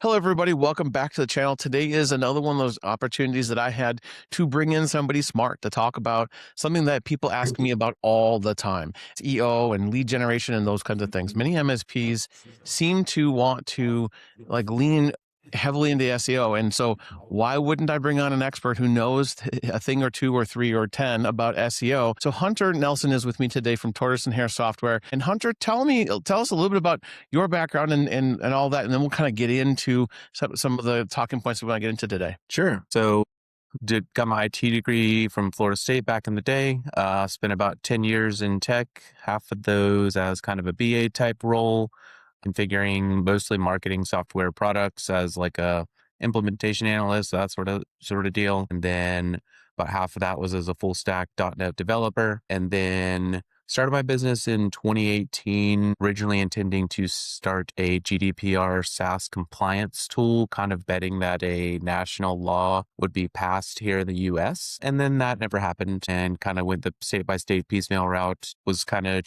Hello, everybody. Welcome back to the channel. Today is another one of those opportunities that I had to bring in somebody smart to talk about something that people ask me about all the time: SEO and lead generation and those kinds of things. Many MSPs seem to want to lean heavily into SEO. And so why wouldn't I bring on an expert who knows a thing or two or three or 10 about SEO? So Hunter Nelson is with me today from Tortoise and Hare Software. And Hunter, tell us a little bit about your background and all that, and then we'll kind of get into some of the talking points we want to get into today. Sure. So got my IT degree from Florida State back in the day. Spent about 10 years in tech, half of those as kind of a BA type role, configuring mostly marketing software products as like a implementation analyst, that sort of deal. And then about half of that was as a full stack .NET developer. And then started my business in 2018, originally intending to start a GDPR SaaS compliance tool, kind of betting that a national law would be passed here in the US. And then that never happened, and kind of went the state by state piecemeal route, was kind of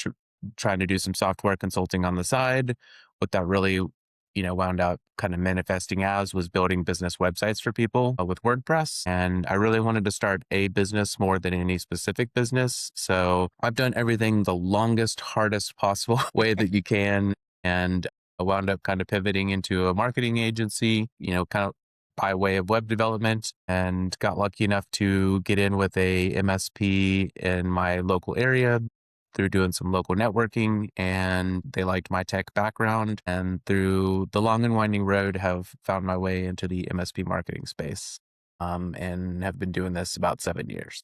trying to do some software consulting on the side. What that really wound up kind of manifesting as was building business websites for people with WordPress. And I really wanted to start a business more than any specific business. So I've done everything the longest, hardest possible way that you can. And I wound up kind of pivoting into a marketing agency, kind of by way of web development, and got lucky enough to get in with a MSP in my local area through doing some local networking, and they liked my tech background, and through the long and winding road have found my way into the MSP marketing space, and have been doing this about 7 years.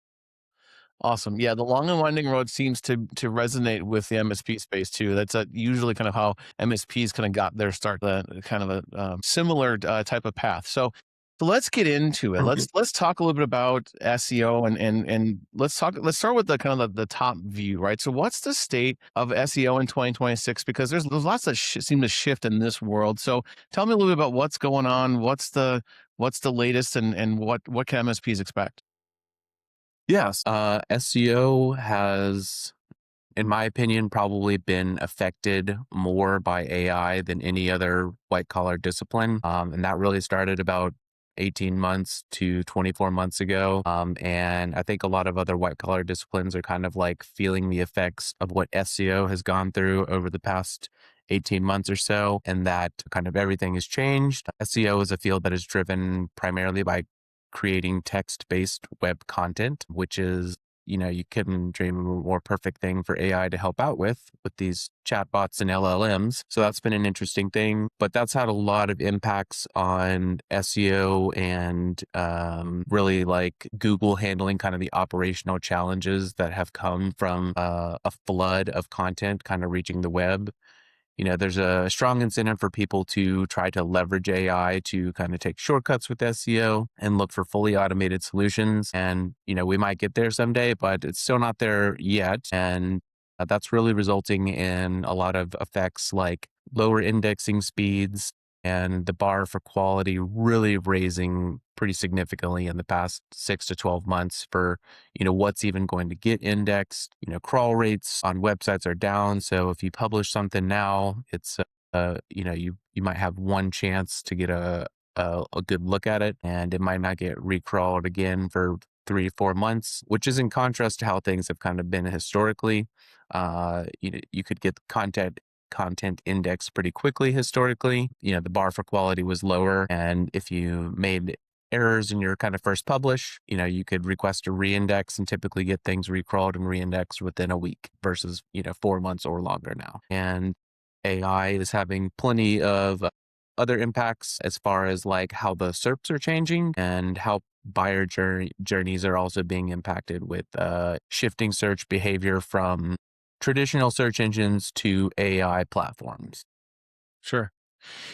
Awesome. Yeah, the long and winding road seems to resonate with the MSP space too. That's usually kind of how MSPs kind of got their start, kind of a similar type of path. So let's get into it. Let's talk a little bit about SEO and let's start with the kind of the top view, right? So what's the state of SEO in 2026? Because there's lots that seem to shift in this world. So tell me a little bit about what's going on. What's the latest, and what can MSPs expect? Yes, SEO has, in my opinion, probably been affected more by AI than any other white collar discipline. And that really started about 18 months to 24 months ago. And I think a lot of other white collar disciplines are kind of like feeling the effects of what SEO has gone through over the past 18 months or so, and that kind of everything has changed. SEO is a field that is driven primarily by creating text-based web content, which is, you couldn't dream of a more perfect thing for AI to help out with these chatbots and LLMs. So that's been an interesting thing, but that's had a lot of impacts on SEO and really like Google handling kind of the operational challenges that have come from a flood of content kind of reaching the web. There's a strong incentive for people to try to leverage AI to kind of take shortcuts with SEO and look for fully automated solutions. And, we might get there someday, but it's still not there yet. And that's really resulting in a lot of effects like lower indexing speeds, and the bar for quality really raising pretty significantly in the past 6 to 12 months for, what's even going to get indexed. Crawl rates on websites are down. So if you publish something now, it's, you might have one chance to get a good look at it, and it might not get recrawled again for 3 or 4 months, which is in contrast to how things have kind of been historically. You could get content indexed pretty quickly historically. The bar for quality was lower, and if you made errors in your kind of first publish, you could request a reindex and typically get things recrawled and reindexed within a week versus 4 months or longer now. And AI is having plenty of other impacts as far as like how the SERPs are changing and how buyer journeys are also being impacted with shifting search behavior from traditional search engines to AI platforms. Sure.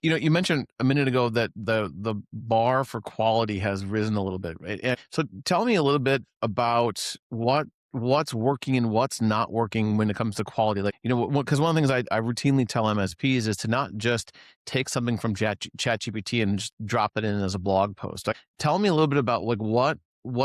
You mentioned a minute ago that the bar for quality has risen a little bit, right? And so tell me a little bit about what's working and what's not working when it comes to quality. Like, because one of the things I routinely tell MSPs is to not just take something from ChatGPT and just drop it in as a blog post. Like, tell me a little bit about like what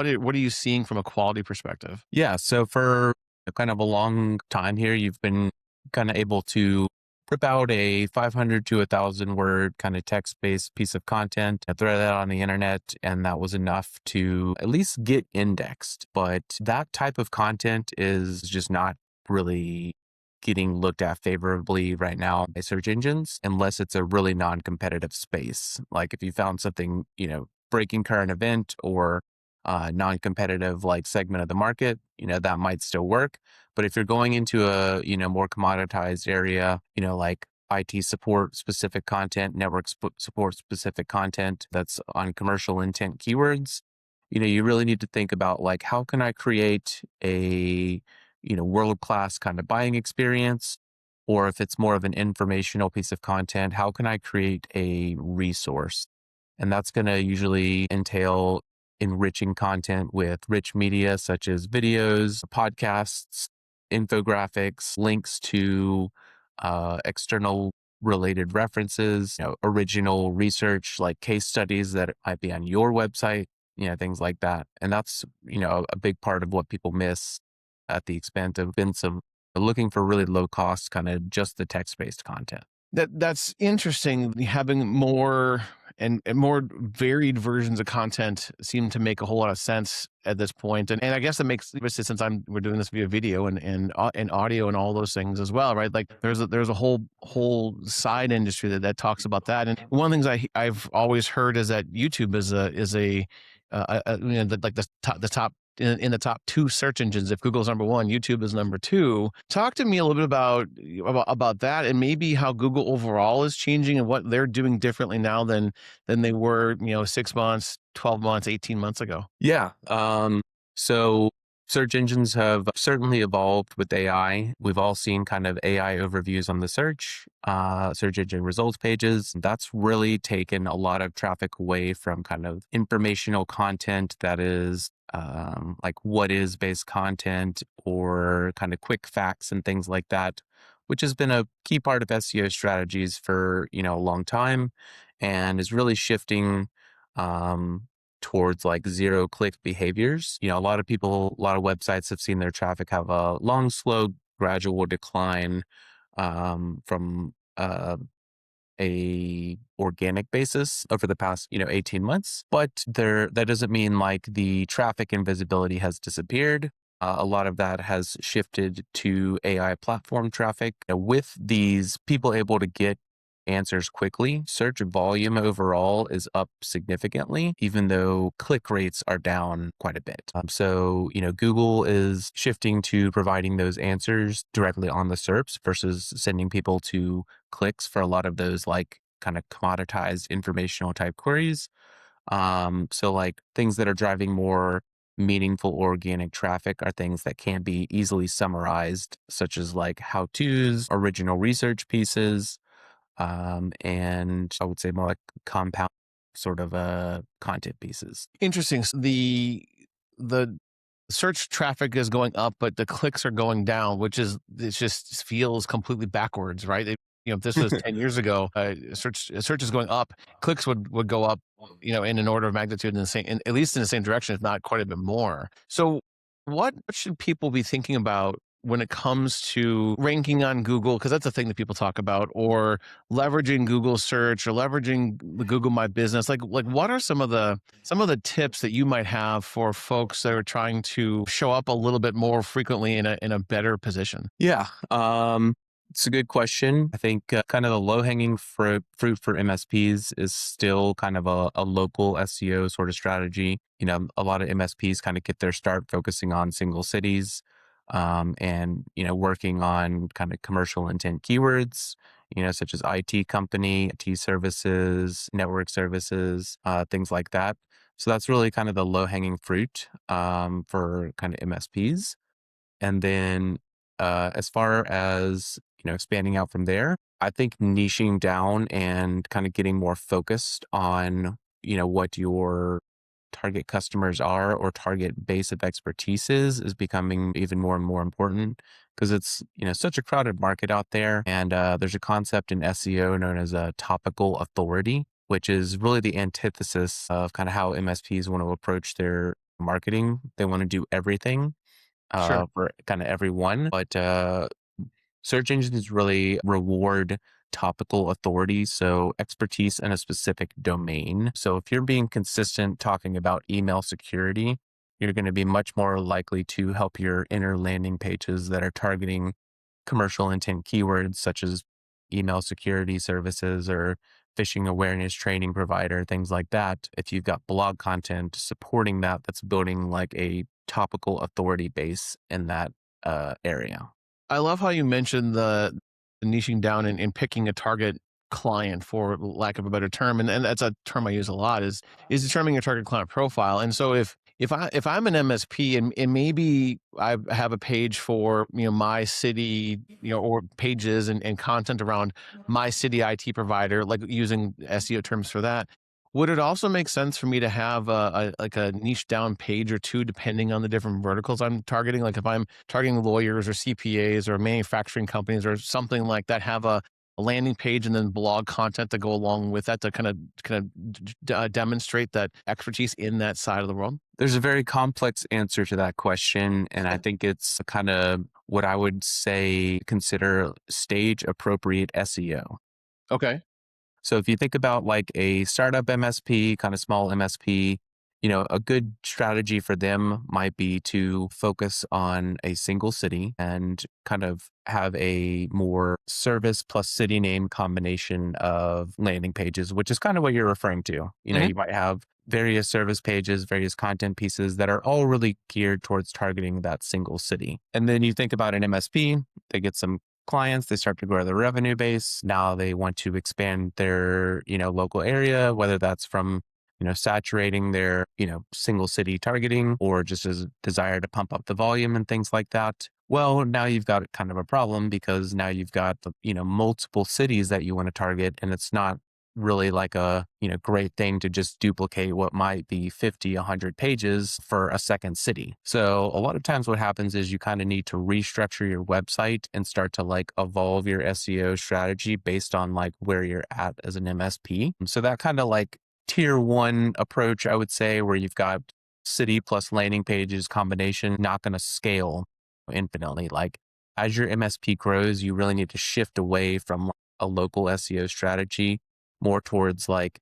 are you seeing from a quality perspective? Yeah. So for kind of a long time here, you've been kind of able to rip out a 500 to 1,000 word kind of text based piece of content and throw that on the internet. And that was enough to at least get indexed. But that type of content is just not really getting looked at favorably right now by search engines unless it's a really non-competitive space. Like if you found something, breaking current event or non-competitive like segment of the market, that might still work. But if you're going into a, more commoditized area, like IT support specific content, network support specific content that's on commercial intent keywords, you really need to think about like, how can I create a, world-class kind of buying experience? Or if it's more of an informational piece of content, how can I create a resource? And that's going to usually entail enriching content with rich media such as videos, podcasts, infographics, links to external related references, original research like case studies that might be on your website, things like that. And that's, a big part of what people miss at the expense of looking for really low cost, kind of just the text based content. That's interesting. Having more and more varied versions of content seem to make a whole lot of sense at this point. And I guess it makes, especially since we're doing this via video and audio and all those things as well, right? Like there's a whole side industry that talks about that. And one of the things I've always heard is that YouTube like the top in the top two search engines. If Google's number one, YouTube is number two. Talk to me a little bit about that, and maybe how Google overall is changing and what they're doing differently now than they were, 6 months, 12 months, 18 months ago. Yeah. So search engines have certainly evolved with AI. We've all seen kind of AI overviews on the search engine results pages. That's really taken a lot of traffic away from kind of informational content that is like what is based content or kind of quick facts and things like that, which has been a key part of SEO strategies for, a long time and is really shifting um, towards like zero click behaviors. A lot of people, a lot of websites have seen their traffic have a long, slow, gradual decline from a organic basis over the past 18 months, but that doesn't mean like the traffic and visibility has disappeared. A lot of that has shifted to AI platform traffic. With these people able to get answers quickly, search volume overall is up significantly, even though click rates are down quite a bit. So, Google is shifting to providing those answers directly on the SERPs versus sending people to clicks for a lot of those like kind of commoditized informational type queries. So like things that are driving more meaningful organic traffic are things that can be easily summarized, such as like how-tos, original research pieces, and I would say more like compound sort of content pieces. Interesting. The search traffic is going up, but the clicks are going down, which is it just feels completely backwards, right? If this was 10 years ago, search is going up, clicks would go up, in an order of magnitude in the same, at least in the same direction, if not quite a bit more. So, what should people be thinking about when it comes to ranking on Google? Because that's the thing that people talk about, or leveraging Google search, or leveraging the Google My Business. Like what are some of the tips that you might have for folks that are trying to show up a little bit more frequently in a better position? Yeah. It's a good question. I think kind of the low hanging fruit for MSPs is still kind of a local SEO sort of strategy. A lot of MSPs kind of get their start focusing on single cities, and, working on kind of commercial intent keywords, such as IT company, IT services, network services, things like that. So that's really kind of the low hanging fruit for kind of MSPs. And then as far as, expanding out from there, I think niching down and kind of getting more focused on, what your target customers are or target base of expertise is becoming even more and more important because it's, such a crowded market out there. And there's a concept in SEO known as a topical authority, which is really the antithesis of kind of how MSPs want to approach their marketing. They want to do everything Sure. for kind of everyone. But Search engines really reward topical authority, so expertise in a specific domain. So if you're being consistent talking about email security, you're going to be much more likely to help your inner landing pages that are targeting commercial intent keywords such as email security services or phishing awareness training provider, things like that. If you've got blog content supporting that, that's building like a topical authority base in that area. I love how you mentioned the niching down and picking a target client, for lack of a better term, and that's a term I use a lot, is determining your target client profile. And so if I'm an MSP and maybe I have a page for, my city, or pages and content around my city IT provider, like using SEO terms for that, would it also make sense for me to have like a niche down page or two, depending on the different verticals I'm targeting? Like if I'm targeting lawyers or CPAs or manufacturing companies or something like that, have a landing page and then blog content to go along with that to kind of demonstrate that expertise in that side of the world. There's a very complex answer to that question. And I think it's kind of what I would say consider stage appropriate SEO. Okay. So if you think about like a startup MSP, kind of small MSP, a good strategy for them might be to focus on a single city and kind of have a more service plus city name combination of landing pages, which is kind of what you're referring to. Hmm. You might have various service pages, various content pieces that are all really geared towards targeting that single city. And then you think about an MSP, they get some clients, they start to grow their revenue base. Now they want to expand their, local area, whether that's from, saturating their, single city targeting or just as a desire to pump up the volume and things like that. Well, now you've got kind of a problem because now you've got, multiple cities that you want to target, and it's not really like a, great thing to just duplicate what might be 50, 100 pages for a second city. So a lot of times what happens is you kind of need to restructure your website and start to like evolve your SEO strategy based on like where you're at as an MSP. So that kind of like tier one approach, I would say, where you've got city plus landing pages combination, not going to scale infinitely. Like as your MSP grows, you really need to shift away from a local SEO strategy more towards like,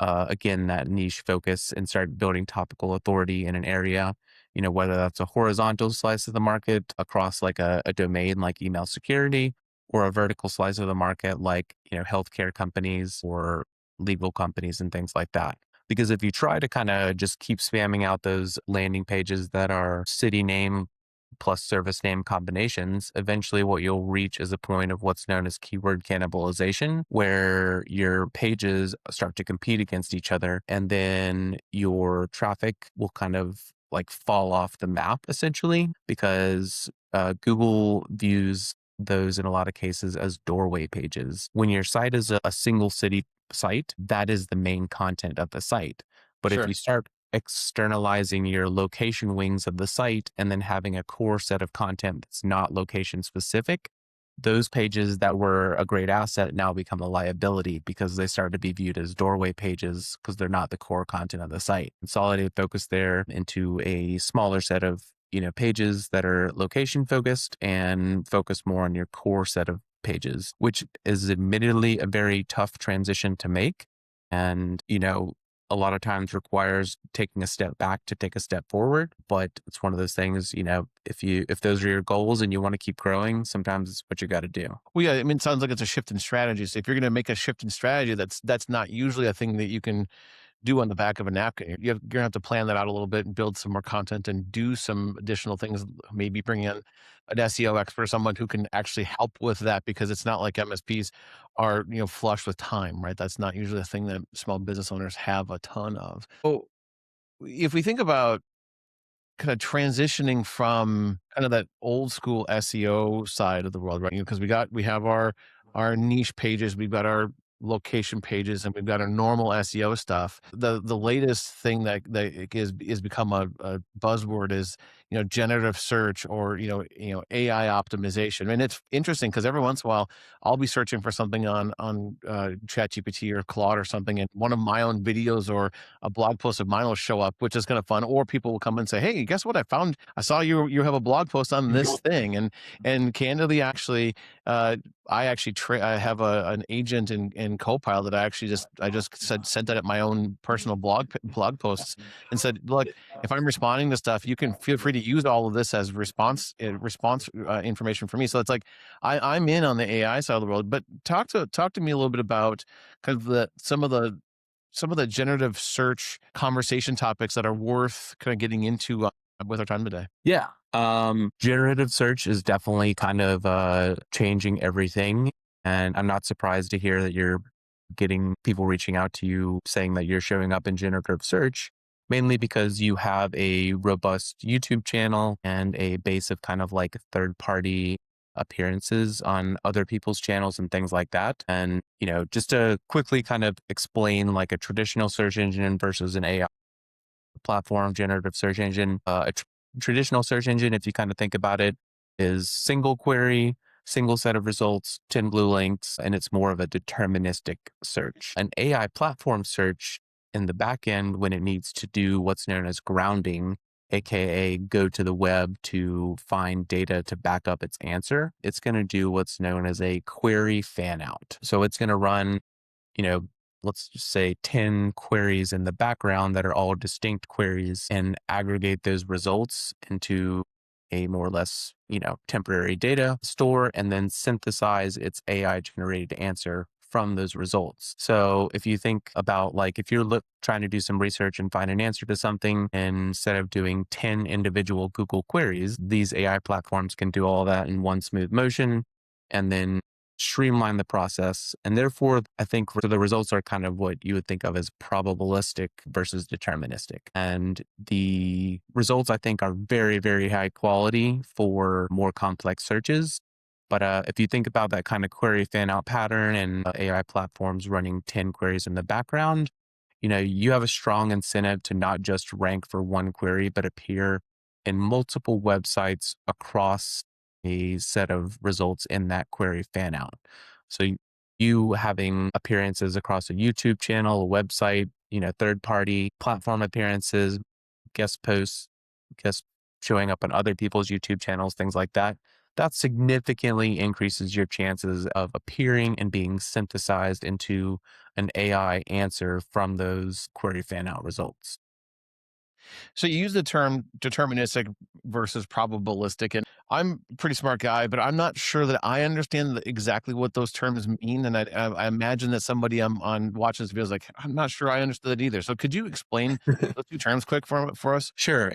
again, that niche focus and start building topical authority in an area, whether that's a horizontal slice of the market across like a domain like email security or a vertical slice of the market like, healthcare companies or legal companies and things like that. Because if you try to kind of just keep spamming out those landing pages that are city name plus service name combinations, eventually what you'll reach is a point of what's known as keyword cannibalization, where your pages start to compete against each other and then your traffic will kind of like fall off the map essentially because Google views those in a lot of cases as doorway pages. When your site is a single city site, that is the main content of the site. But if Sure. you start externalizing your location wings of the site and then having a core set of content that's not location specific, those pages that were a great asset now become a liability because they start to be viewed as doorway pages because they're not the core content of the site. Consolidate focus there into a smaller set of pages that are location focused and focus more on your core set of pages, which is admittedly a very tough transition to make. And, a lot of times requires taking a step back to take a step forward. But it's one of those things, if those are your goals and you want to keep growing, sometimes it's what you got to do. Well, yeah, I mean, it sounds like it's a shift in strategy. So if you're going to make a shift in strategy, that's not usually a thing that you can do on the back of a napkin. You're gonna have to plan that out a little bit and build some more content and do some additional things. Maybe bring in an SEO expert, someone who can actually help with that, because it's not like MSPs are, flush with time, right? That's not usually a thing that small business owners have a ton of. So if we think about kind of transitioning from kind of that old school SEO side of the world, right? Because we have our niche pages, we've got our location pages, and we've got our normal SEO stuff. The latest thing that is become a buzzword generative search or, AI optimization. And it's interesting because every once in a while I'll be searching for something on ChatGPT or Claude or something, and one of my own videos or a blog post of mine will show up, which is kind of fun. Or people will come and say, "Hey, guess what? I found. I saw you have a blog post on this thing," and candidly, actually, uh, I have an agent in Copilot. I just sent that at my own personal blog posts and said, "Look, if I'm responding to stuff, you can feel free to use all of this as response information for me." So it's like I'm in on the AI side of the world. But talk to me a little bit about kind of some of the generative search conversation topics that are worth kind of getting into with our time today. Yeah. Generative search is definitely kind of changing everything. And I'm not surprised to hear that you're getting people reaching out to you saying that you're showing up in generative search, mainly because you have a robust YouTube channel and a base of kind of like third party appearances on other people's channels and things like that. And, just to quickly kind of explain like a traditional search engine versus an AI platform, generative search engine. Traditional search engine, if you kind of think about it, is single query, single set of results, 10 blue links, and it's more of a deterministic search. An AI platform search in the back end, when it needs to do what's known as grounding, aka go to the web to find data to back up its answer, it's going to do what's known as a query fan out. So it's going to run, you know, let's just say 10 queries in the background that are all distinct queries and aggregate those results into a more or less, temporary data store and then synthesize its AI generated answer from those results. So if you think about like, if you're trying to do some research and find an answer to something, and instead of doing 10 individual Google queries, these AI platforms can do all that in one smooth motion and then streamline the process. And therefore, I think the results are kind of what you would think of as probabilistic versus deterministic. And the results, I think, are very, very high quality for more complex searches. But if you think about that kind of query fan out pattern and AI platforms running 10 queries in the background, you have a strong incentive to not just rank for one query, but appear in multiple websites across a set of results in that query fan out. So you having appearances across a YouTube channel, a website, third party platform appearances, guest posts, guest showing up on other people's YouTube channels, things like that. That significantly increases your chances of appearing and being synthesized into an AI answer from those query fan out results. So you use the term deterministic versus probabilistic, and I'm a pretty smart guy, but I'm not sure that I understand exactly what those terms mean. And I imagine that somebody on watching this video is like, I'm not sure I understood it either. So could you explain those two terms quick for us? Sure.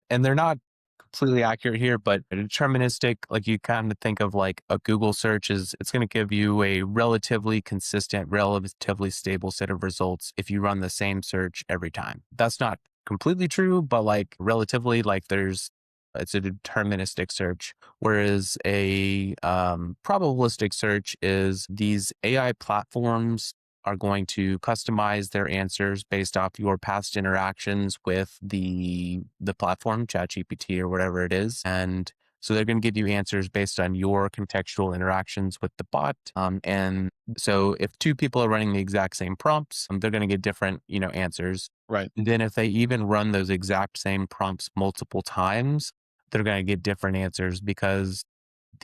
And they're not completely accurate here, but deterministic, like you kind of think of like a Google search it's going to give you a relatively consistent, relatively stable set of results if you run the same search every time. That's not completely true, but like relatively, like it's a deterministic search. Whereas a probabilistic search is these AI platforms are going to customize their answers based off your past interactions with the platform, ChatGPT or whatever it is. And so they're going to give you answers based on your contextual interactions with the bot. And so if two people are running the exact same prompts, they're going to get different, answers. Right. Then if they even run those exact same prompts multiple times, they're going to get different answers because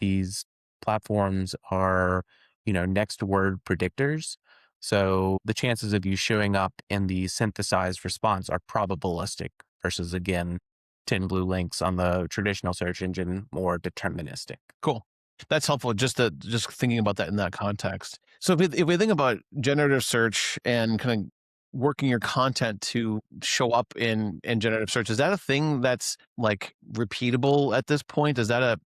these platforms are, next word predictors. So the chances of you showing up in the synthesized response are probabilistic versus, again, 10 blue links on the traditional search engine, more deterministic. Cool. That's helpful. Just thinking about that in that context. So if we think about generative search and kind of working your content to show up in generative search, is that a thing that's like repeatable at this point? Is that a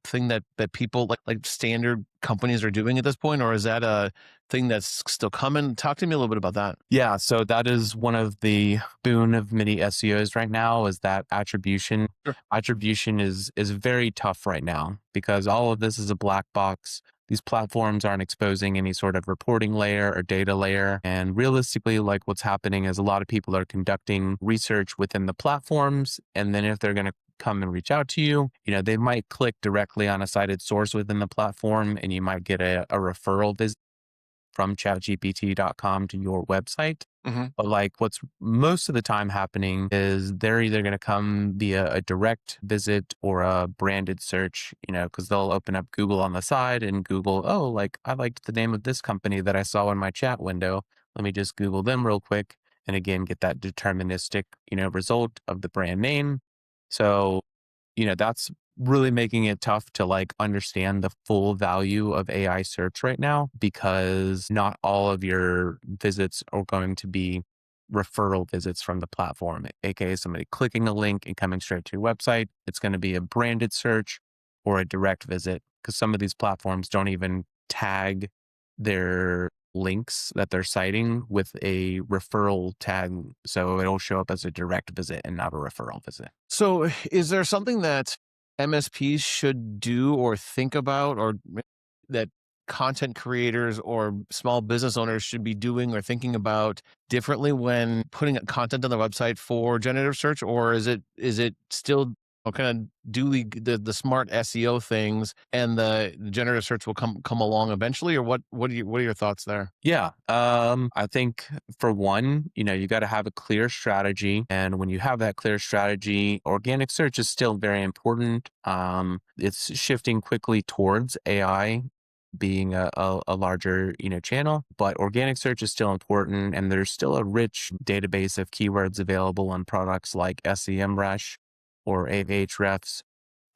thing that people like standard companies are doing at this point, or is that a thing that's still coming? Talk to me a little bit about that. Yeah, so that is one of the boon of many SEOs right now is that attribution. Sure. Attribution is very tough right now because all of this is a black box. These platforms aren't exposing any sort of reporting layer or data layer. And realistically, like what's happening is a lot of people are conducting research within the platforms. And then if they're going to come and reach out to you. They might click directly on a cited source within the platform, and you might get a referral visit from chatgpt.com to your website. Mhm. But like what's most of the time happening is they're either going to come via a direct visit or a branded search, because they'll open up Google on the side and Google, oh, like I liked the name of this company that I saw in my chat window. Let me just Google them real quick. And again, get that deterministic, result of the brand name. So that's really making it tough to like understand the full value of AI search right now because not all of your visits are going to be referral visits from the platform, aka somebody clicking a link and coming straight to your website. It's going to be a branded search or a direct visit because some of these platforms don't even tag their links that they're citing with a referral tag. So it'll show up as a direct visit and not a referral visit. So, is there something that MSPs should do or think about, or that content creators or small business owners should be doing or thinking about differently when putting content on the website for generative search? Or is it still kind of duly the smart SEO things, and the generative search will come along eventually? Or what are your thoughts there? Yeah. I think for one, you got to have a clear strategy. And when you have that clear strategy, organic search is still very important. It's shifting quickly towards AI being a larger, channel, but organic search is still important. And there's still a rich database of keywords available on products like SEMrush or Ahrefs,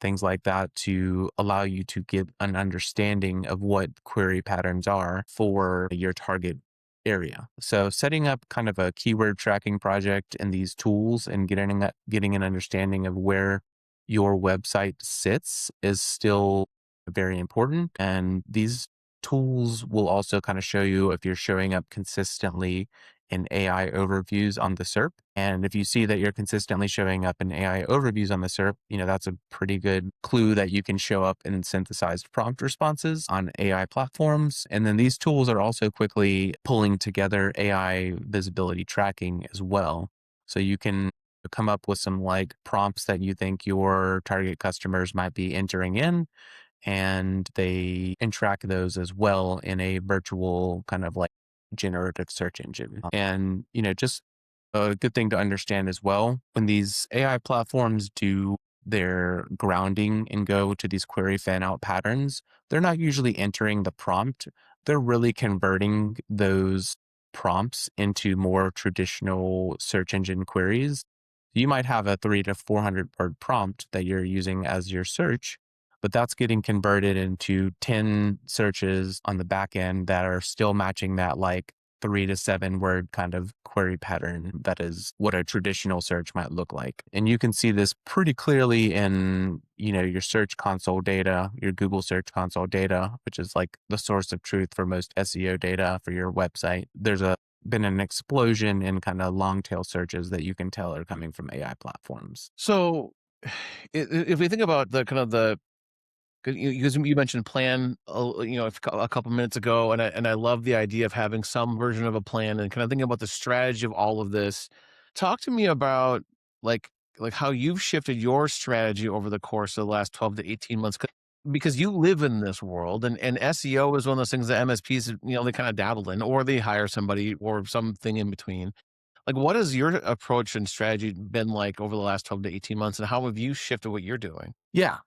things like that, to allow you to get an understanding of what query patterns are for your target area. So setting up kind of a keyword tracking project and these tools and getting an understanding of where your website sits is still very important. And these tools will also kind of show you if you're showing up consistently in AI overviews on the SERP. And if you see that you're consistently showing up in AI overviews on the SERP, that's a pretty good clue that you can show up in synthesized prompt responses on AI platforms. And then these tools are also quickly pulling together AI visibility tracking as well. So you can come up with some like prompts that you think your target customers might be entering in, and they can track those as well in a virtual kind of like generative search engine. And, just a good thing to understand as well, when these AI platforms do their grounding and go to these query fan out patterns, they're not usually entering the prompt. They're really converting those prompts into more traditional search engine queries. You might have a 300 to 400 word prompt that you're using as your search, but that's getting converted into 10 searches on the back end that are still matching that like 3 to 7 word kind of query pattern. That is what a traditional search might look like. And you can see this pretty clearly in, your search console data, your Google search console data, which is like the source of truth for most SEO data for your website. There's been an explosion in kind of long tail searches that you can tell are coming from AI platforms. So, if we think about the kind of the 'cause you mentioned plan, a couple minutes ago, and I love the idea of having some version of a plan and kind of thinking about the strategy of all of this. Talk to me about like how you've shifted your strategy over the course of the last 12 to 18 months, because you live in this world, and SEO is one of those things that MSPs, they kind of dabble in, or they hire somebody or something in between. Like, what has your approach and strategy been like over the last 12 to 18 months, and how have you shifted what you're doing? Yeah.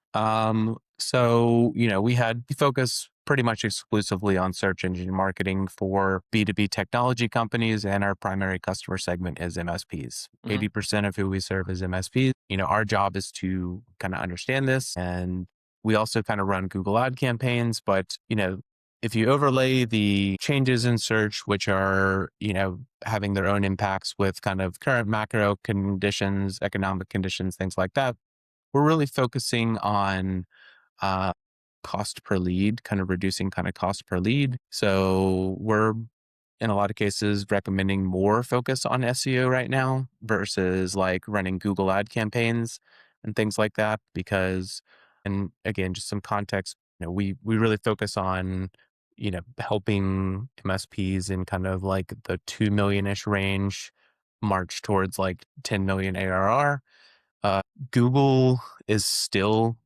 So, we focus pretty much exclusively on search engine marketing for B2B technology companies, and our primary customer segment is MSPs. Mhm. 80% of who we serve is MSPs. Our job is to kind of understand this, and we also kind of run Google ad campaigns. But, if you overlay the changes in search, which are, having their own impacts with kind of current macro conditions, economic conditions, things like that, we're really focusing on uh, cost per lead, kind of reducing kind of cost per lead. So we're in a lot of cases recommending more focus on SEO right now versus like running Google ad campaigns and things like that. Because, and again, just some context, we really focus on, helping MSPs in kind of like the 2 million-ish range march towards like 10 million ARR. Uh, Google is still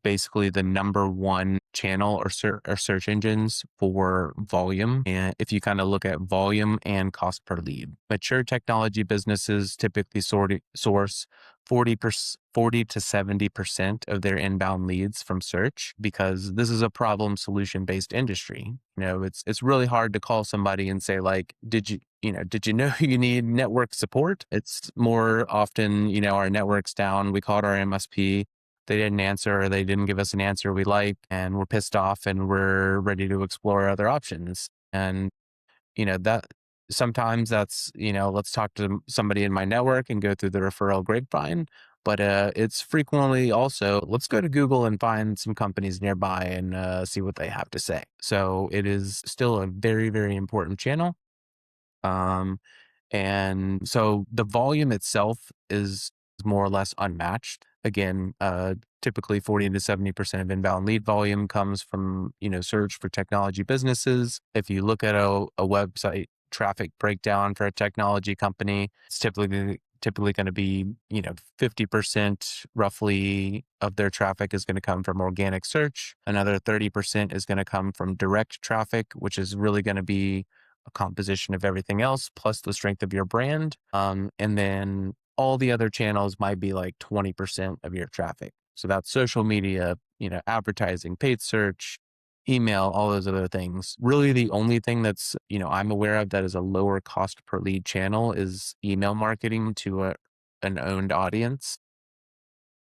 basically the number one channel or search engines for volume. And if you kind of look at volume and cost per lead, mature technology businesses typically source 40 to 70% of their inbound leads from search, because this is a problem solution based industry. It's really hard to call somebody and say like, did you know you need network support? It's more often, our network's down. We called our MSP. They didn't answer, or they didn't give us an answer we like, and we're pissed off and we're ready to explore other options. And, that sometimes that's, let's talk to somebody in my network and go through the referral grapevine. But it's frequently also, let's go to Google and find some companies nearby and see what they have to say. So it is still a very, very important channel. Um, and so the volume itself is more or less unmatched. Again, typically 40 to 70% of inbound lead volume comes from, search for technology businesses. If you look at a website traffic breakdown for a technology company, it's typically going to be, 50% roughly of their traffic is going to come from organic search. Another 30% is going to come from direct traffic, which is really going to be a composition of everything else plus the strength of your brand. And then all the other channels might be like 20% of your traffic. So that's social media, advertising, paid search, email, all those other things. Really the only thing that's, I'm aware of that is a lower cost per lead channel is email marketing to an owned audience.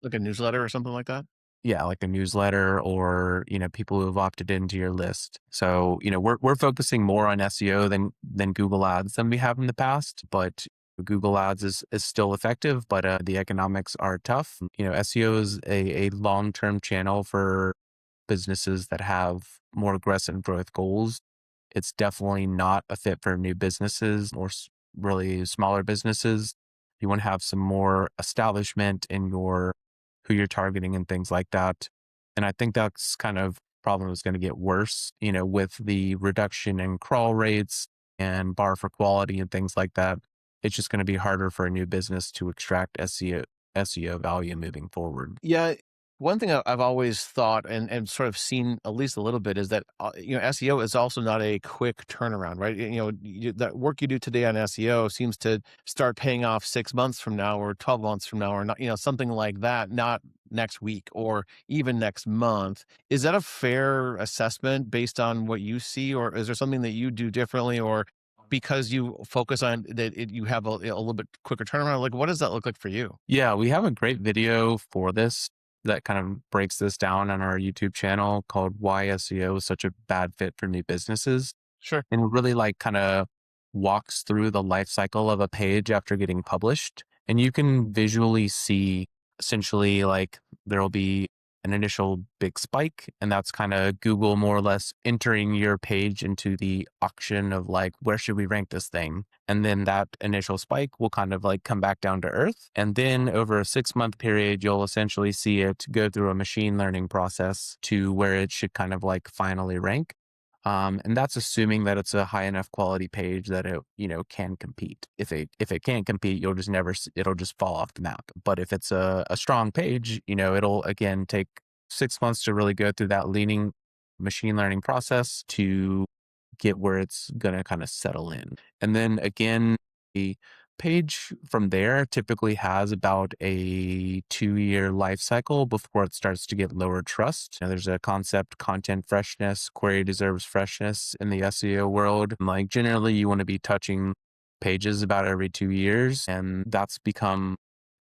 Like a newsletter or something like that? Yeah, like a newsletter or, people who have opted into your list. So, we're focusing more on SEO than Google Ads than we have in the past, but Google Ads is still effective, but the economics are tough. SEO is a long-term channel for businesses that have more aggressive growth goals. It's definitely not a fit for new businesses or really smaller businesses. You want to have some more establishment in your who you're targeting and things like that. And I think that's kind of problem is going to get worse, with the reduction in crawl rates and bar for quality and things like that. It's just going to be harder for a new business to extract SEO value moving forward. Yeah, one thing I've always thought and sort of seen at least a little bit is that SEO is also not a quick turnaround, right? That work you do today on SEO seems to start paying off 6 months from now or 12 months from now or not, something like that, not next week or even next month. Is that a fair assessment based on what you see, or is there something that you do differently, or because you focus on that, you have a little bit quicker turnaround? Like, what does that look like for you? Yeah, we have a great video for this that kind of breaks this down on our YouTube channel called Why SEO is Such a Bad Fit for New Businesses. Sure. And it really like kind of walks through the life cycle of a page after getting published. And you can visually see essentially like there'll be an initial big spike, and that's kind of Google more or less entering your page into the auction of like, where should we rank this thing? And then that initial spike will kind of like come back down to earth. And then over a 6 month period, you'll essentially see it go through a machine learning process to where it should kind of like finally rank. And that's assuming that it's a high enough quality page that it, can compete. If it can't compete, you'll just never, it'll just fall off the map. But if it's a strong page, it'll again take 6 months to really go through that leaning machine learning process to get where it's going to kind of settle in. And then again, the page from there typically has about a 2-year life cycle before it starts to get lower trust. There's a concept, content freshness, query deserves freshness in the SEO world. Like generally you want to be touching pages about every 2 years, and that's become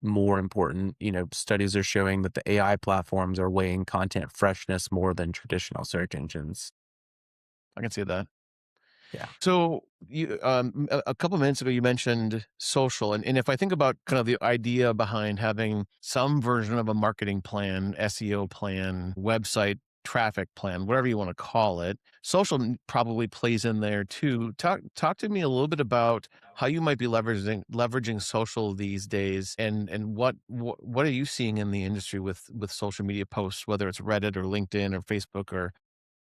more important. Studies are showing that the AI platforms are weighing content freshness more than traditional search engines. I can see that. Yeah. So a couple minutes ago, you mentioned social, and if I think about kind of the idea behind having some version of a marketing plan, SEO plan, website traffic plan, whatever you want to call it, social probably plays in there too. Talk to me a little bit about how you might be leveraging social these days, and what are you seeing in the industry with social media posts, whether it's Reddit or LinkedIn or Facebook or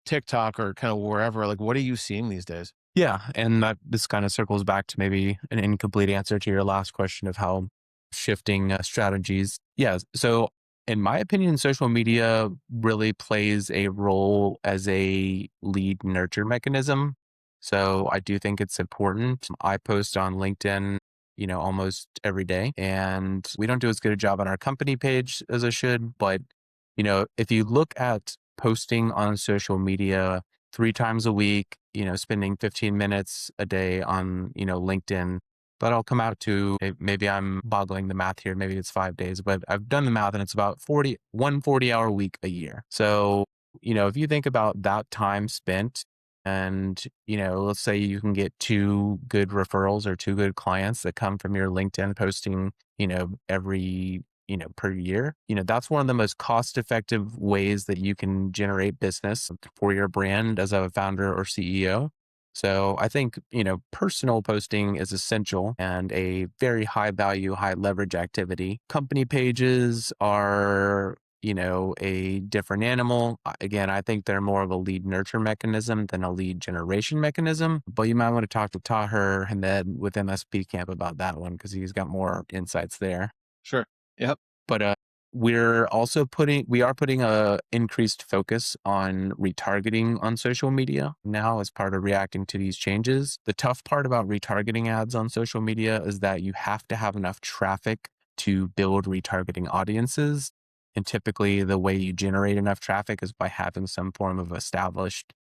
TikTok or kind of wherever. Like, what are you seeing these days? Yeah, and that this kind of circles back to maybe an incomplete answer to your last question of how shifting strategies. Yeah. So, in my opinion, social media really plays a role as a lead nurture mechanism. So, I do think it's important. I post on LinkedIn, almost every day, and we don't do as good a job on our company page as I should. But, if you look at posting on social media 3 times a week, spending 15 minutes a day on, LinkedIn, but I'll come out to maybe I'm boggling the math here. Maybe it's 5 days, but I've done the math and it's about 40 hour week a year. So, if you think about that time spent and, let's say you can get 2 good referrals or 2 good clients that come from your LinkedIn posting, every, per year, that's one of the most cost effective ways that you can generate business for your brand as a founder or CEO. So I think, personal posting is essential and a very high value, high leverage activity. Company pages are, a different animal. Again, I think they're more of a lead nurture mechanism than a lead generation mechanism. But you might want to talk to Taher and then with MSP Camp about that one because he's got more insights there. Sure. Yep. But we are putting a increased focus on retargeting on social media now as part of reacting to these changes. The tough part about retargeting ads on social media is that you have to have enough traffic to build retargeting audiences. And typically the way you generate enough traffic is by having some form of established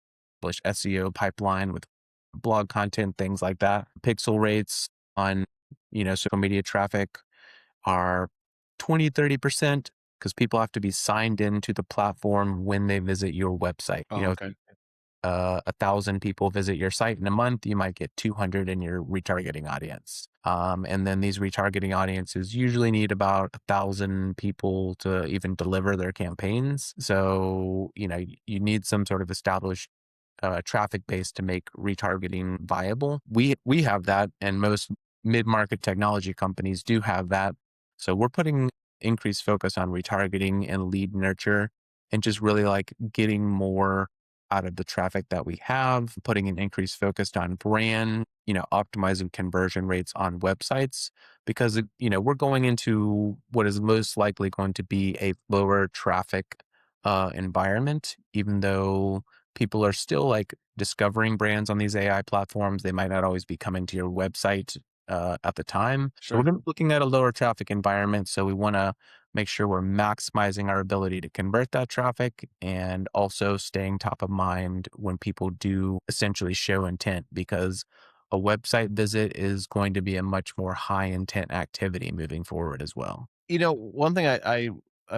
SEO pipeline with blog content, things like that. Pixel rates on, social media traffic are 20-30% because people have to be signed into the platform when they visit your website. Oh, If okay. 1,000 people visit your site in a month, you might get 200 in your retargeting audience. And then these retargeting audiences usually need about 1,000 people to even deliver their campaigns. So, you need some sort of established traffic base to make retargeting viable. We have that, and most mid-market technology companies do have that. So we're putting increased focus on retargeting and lead nurture and just really like getting more out of the traffic that we have, putting an increased focus on brand, optimizing conversion rates on websites because, we're going into what is most likely going to be a lower traffic environment, even though people are still like discovering brands on these AI platforms. They might not always be coming to your website at the time. So we're Sure. gonna be looking at a lower traffic environment. So we want to make sure we're maximizing our ability to convert that traffic and also staying top of mind when people do essentially show intent because a website visit is going to be a much more high intent activity moving forward as well. One thing I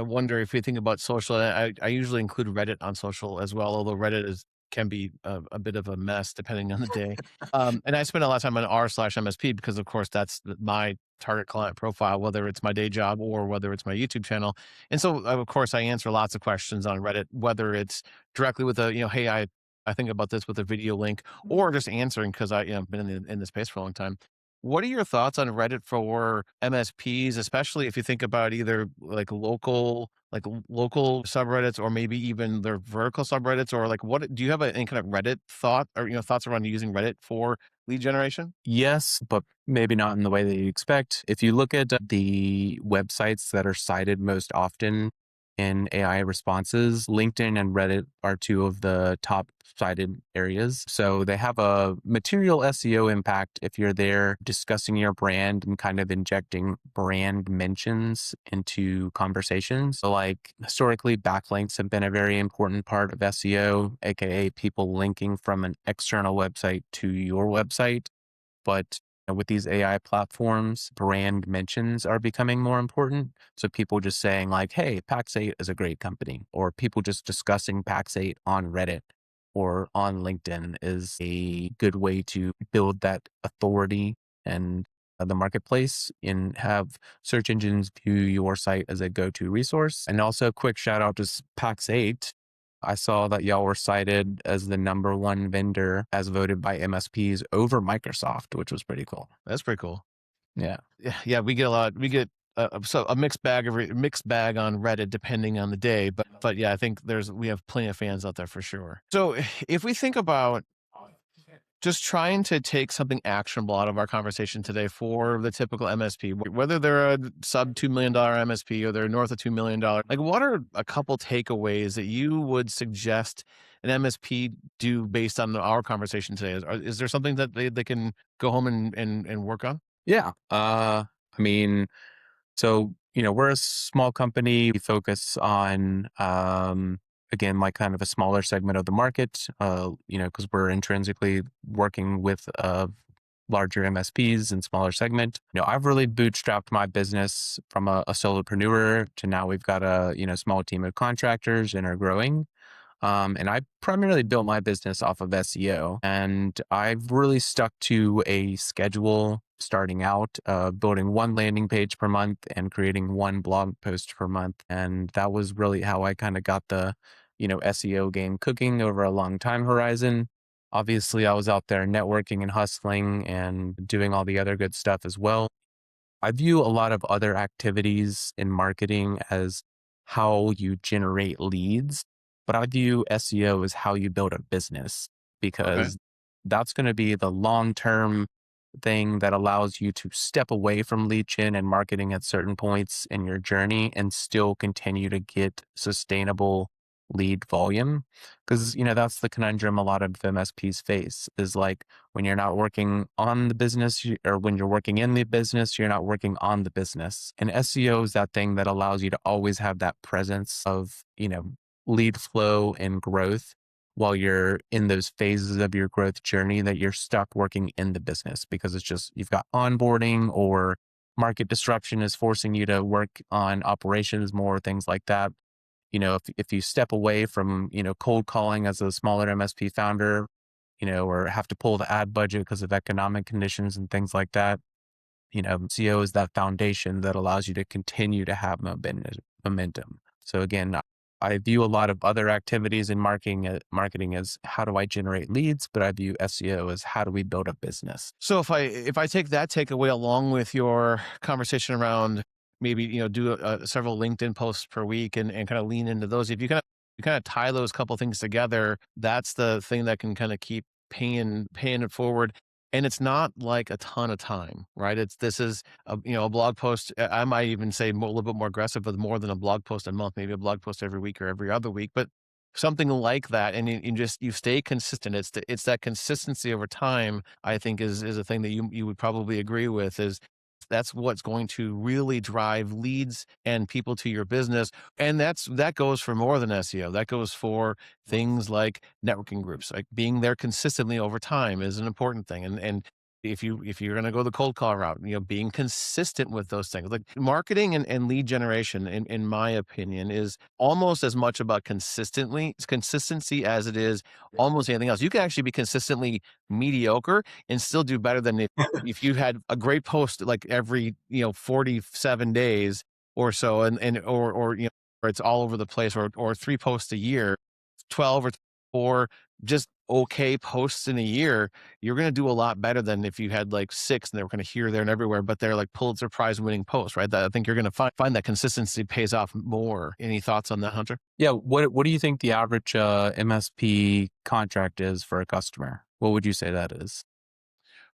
wonder if we think about social, and I usually include Reddit on social as well, although Reddit can be a bit of a mess depending on the day. And I spend a lot of time on r/MSP because, of course, that's my target client profile, whether it's my day job or whether it's my YouTube channel. And so, of course, I answer lots of questions on Reddit, whether it's directly with a, hey, I think about this with a video link, or just answering because been in the space for a long time. What are your thoughts on Reddit for MSPs, especially if you think about either local subreddits or maybe even their vertical subreddits, or like what do you have any kind of Reddit thought or thoughts around using Reddit for lead generation? Yes, but maybe not in the way that you expect. If you look at the websites that are cited most often in AI responses, LinkedIn and Reddit are 2 of the top cited areas. So they have a material SEO impact if you're there discussing your brand and kind of injecting brand mentions into conversations. So like historically, backlinks have been a very important part of SEO, aka people linking from an external website to your website. But with these AI platforms, brand mentions are becoming more important. So people just saying like, hey, Pax8 is a great company, or people just discussing Pax8 on Reddit or on LinkedIn is a good way to build that authority and the marketplace and have search engines view your site as a go-to resource. And also a quick shout out to Pax8. I saw that y'all were cited as the #1 vendor as voted by MSPs over Microsoft, which was pretty cool. That's pretty cool. Yeah. Yeah, we get a lot. We get so a mixed bag on Reddit depending on the day, but yeah, I think we have plenty of fans out there for sure. So if we think about Just trying to take something actionable out of our conversation today for the typical MSP, whether they're a sub $2 million MSP or they're north of $2 million. Like, what are a couple takeaways that you would suggest an MSP do based on our conversation today? Is there something that they can go home and work on? Yeah. I mean, so, we're a small company. We focus on, again, like kind of a smaller segment of the market, because we're intrinsically working with larger MSPs and smaller segment. I've really bootstrapped my business from a solopreneur to now we've got a, small team of contractors and are growing. And I primarily built my business off of SEO, and I've really stuck to a schedule starting out, building one landing page per month and creating one blog post per month. And that was really how I kind of got the, SEO game cooking over a long time horizon. Obviously, I was out there networking and hustling and doing all the other good stuff as well. I view a lot of other activities in marketing as how you generate leads, but I view SEO as how you build a business Okay. because that's going to be the long term thing that allows you to step away from lead gen and marketing at certain points in your journey and still continue to get sustainable lead volume. Because, that's the conundrum a lot of MSPs face is like, when you're not working on the business or when you're working in the business, you're not working on the business. And SEO is that thing that allows you to always have that presence of, lead flow and growth while you're in those phases of your growth journey that you're stuck working in the business because it's just you've got onboarding or market disruption is forcing you to work on operations more, things like that. If you step away from, cold calling as a smaller MSP founder, or have to pull the ad budget because of economic conditions and things like that. SEO is that foundation that allows you to continue to have momentum. So again, I view a lot of other activities in marketing as how do I generate leads, but I view SEO as how do we build a business. So if I take that takeaway along with your conversation around maybe do several LinkedIn posts per week and kind of lean into those, if you kind of tie those couple things together, that's the thing that can kind of keep paying it forward. And it's not like a ton of time, right? This is a blog post. I might even say a little bit more aggressive with more than a blog post a month, maybe a blog post every week or every other week, but something like that. And you stay consistent. It's that consistency over time, I think is a thing that you would probably agree with, is that's what's going to really drive leads and people to your business. And that goes for more than SEO. That goes for things like networking groups. Like, being there consistently over time is an important thing. And if you're going to go the cold call route, being consistent with those things, like marketing and lead generation, in my opinion, is almost as much about consistency as it is almost anything else. You can actually be consistently mediocre and still do better than if you had a great post like every 47 days or so, or it's all over the place, or three posts a year, 12 or just okay posts in a year. You're going to do a lot better than if you had like six and they were kind of here, there, and everywhere, but they're like Pulitzer Prize winning posts, right? I think you're going to find that consistency pays off more. Any thoughts on that, Hunter? Yeah. What do you think the average MSP contract is for a customer? What would you say that is?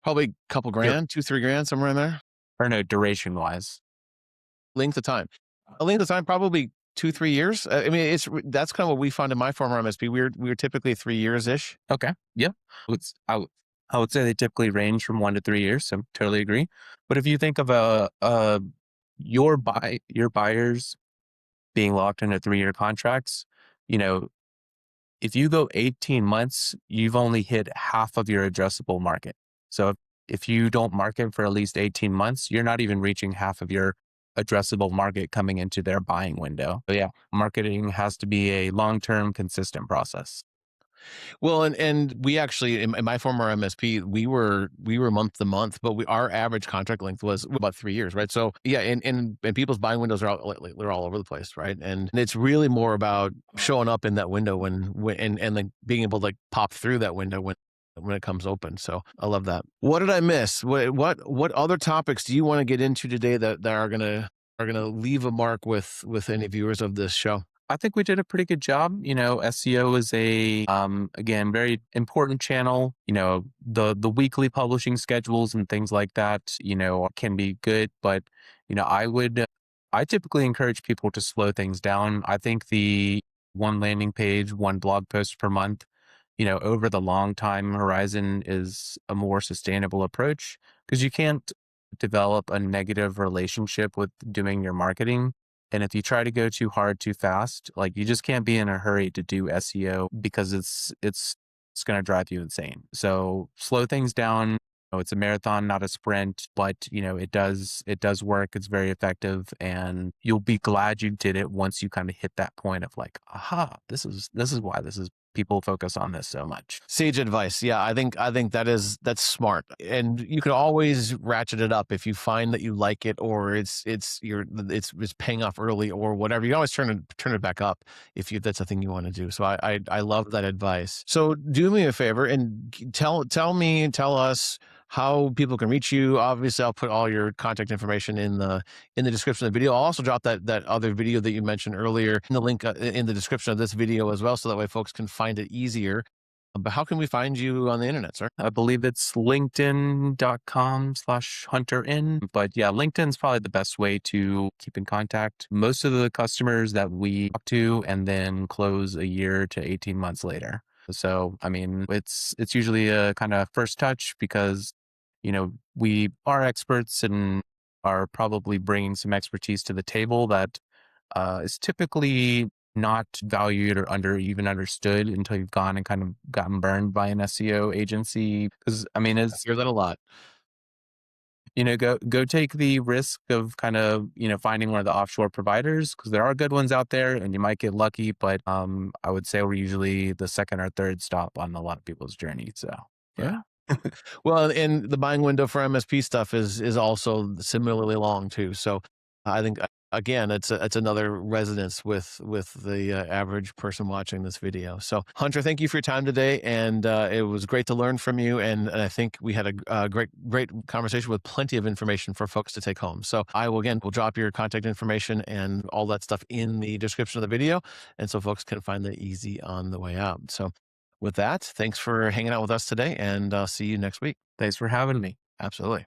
Probably a couple grand, 2, 3 grand, somewhere in there. Or no, duration wise. Length of time. A length of time, probably 2, 3 years. I mean, that's kind of what we found in my former MSP. We were typically 3 years ish. Okay. Yeah. I would say they typically range from 1 to 3 years. So totally agree. But if you think of your buyers being locked into 3 year contracts, you know, if you go 18 months, you've only hit half of your addressable market. So if you don't market for at least 18 months, you're not even reaching half of your addressable market coming into their buying window. So yeah, marketing has to be a long-term consistent process. Well, and we actually in my former MSP, we were month to month, but our average contract length was about 3 years, right? So yeah, and people's buying windows are they're all over the place, right? And it's really more about showing up in that window and like being able to like pop through that window when it comes open. So I love that. What did I miss? What other topics do you want to get into today that are gonna leave a mark with any viewers of this show? I think we did a pretty good job. SEO is a again very important channel. The weekly publishing schedules and things like that, can be good, but I typically encourage people to slow things down. I think the one landing page, one blog post per month, over the long time horizon is a more sustainable approach because you can't develop a negative relationship with doing your marketing. And if you try to go too hard too fast, like you just can't be in a hurry to do SEO because it's going to drive you insane. So slow things down. It's a marathon, not a sprint, but it does work. It's very effective, and you'll be glad you did it once you kind of hit that point of like, aha, this is why this is people focus on this so much. Sage advice. Yeah, I think that's smart. And you can always ratchet it up if you find that you like it, or it's paying off early or whatever. You can always turn it back up if that's a thing you want to do. So I love that advice. So do me a favor and tell us how people can reach you. Obviously, I'll put all your contact information in the description of the video. I'll also drop that other video that you mentioned earlier in the link in the description of this video as well, so that way folks can find it easier. But how can we find you on the internet, sir? I believe it's linkedin.com/hunterin. But yeah, LinkedIn's probably the best way to keep in contact. Most of the customers that we talk to and then close a year to 18 months later. So, I mean, it's usually a kind of first touch because, we are experts and are probably bringing some expertise to the table that is typically not valued or even understood until you've gone and kind of gotten burned by an SEO agency. Because I mean, I hear that a lot. go take the risk of kind of finding one of the offshore providers because there are good ones out there, and you might get lucky. But I would say we're usually the second or third stop on a lot of people's journey. So Yeah. yeah. Well, and the buying window for MSP stuff is also similarly long too. So I think again, it's another resonance with the average person watching this video. So Hunter, thank you for your time today, and it was great to learn from you. And I think we had a great conversation with plenty of information for folks to take home. So we'll drop your contact information and all that stuff in the description of the video, and so folks can find that easy on the way out. So with that, thanks for hanging out with us today, and I'll see you next week. Thanks for having me. Absolutely.